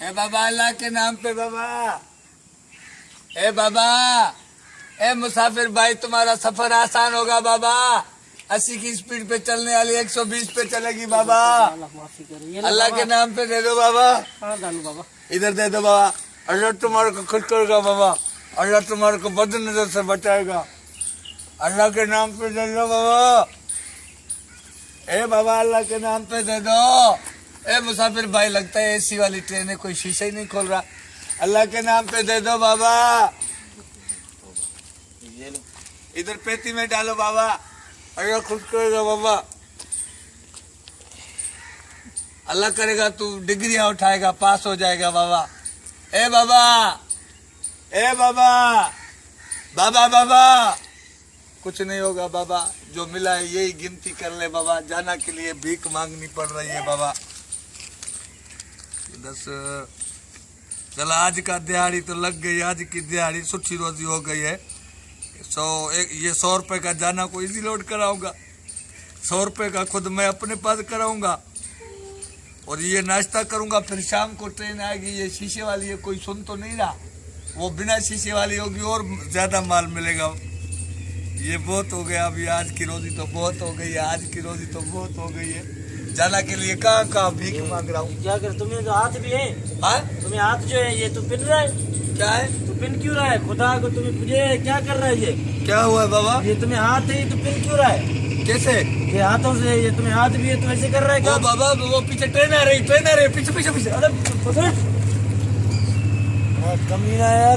ए बाबा अल्लाह के नाम पे बाबा, ए बाबा, ए मुसाफिर भाई तुम्हारा सफर आसान होगा बाबा। 80 की स्पीड पे चलने वाली 120 पे चलेगी बाबा। अल्लाह के नाम पे दे दो बाबा। इधर दे दो बाबा। अल्लाह तुम्हारे को खुश करेगा बाबा। अल्लाह तुम्हारे को बद नजर से बचाएगा। अल्लाह के नाम पे दे दो बाबा। ए बाबा अल्लाह के नाम पे दे दो। ए मुसाफिर भाई लगता है एसी वाली ट्रेन है, कोई शीशा ही नहीं खोल रहा। अल्लाह के नाम पे दे दो बाबा। इधर पेटी में डालो बाबा। अल्लाह खुश करेगा बाबा। अल्लाह करेगा तू डिग्रियां उठाएगा, पास हो जाएगा बाबा। ए बाबा, ए बाबा, बाबा बाबा, कुछ नहीं होगा बाबा। जो मिला है यही गिनती कर ले बाबा। जाना के लिए भीख मांगनी पड़ रही है बाबा। 10 चल आज का दिहाड़ी तो लग गई। आज की दिहाड़ी सुच्छी रोजी हो गई है। ये 100 रुपए का जाना को इजी लोड कराऊंगा। 100 रुपए का खुद मैं अपने पास कराऊंगा और ये नाश्ता करूंगा। फिर शाम को ट्रेन आएगी। ये शीशे वाली है, कोई सुन तो नहीं रहा। वो बिना शीशे वाली होगी और ज्यादा माल मिलेगा। ये बहुत हो गया अभी। आज की रोजी तो बहुत हो गई है। आज की रोजी तो बहुत हो गई है। जाना के लिए कहाँ कहाँ भीख मांग रहा हूँ। क्या कर, तुम्हें तो हाथ भी है। हाँ? तुम्हें हाथ जो है ये तो पिन रहा है। क्या है? तो पिन क्यों रहा है? खुदा को तुम्हें तुझे क्या कर रहा है ये? क्या हुआ है बाबा? ये तुम्हें हाथ है, ये तो पिन क्यों रहा है? कैसे? ये हाथों से, ये तुम्हें हाथ भी है, तुम ऐसे कर रहा है क्या? ओ बाबा वो पीछे ट्रेन आ रही, ट्रेन आ रही, पीछे पीछे पीछे। अरे कमीना यार।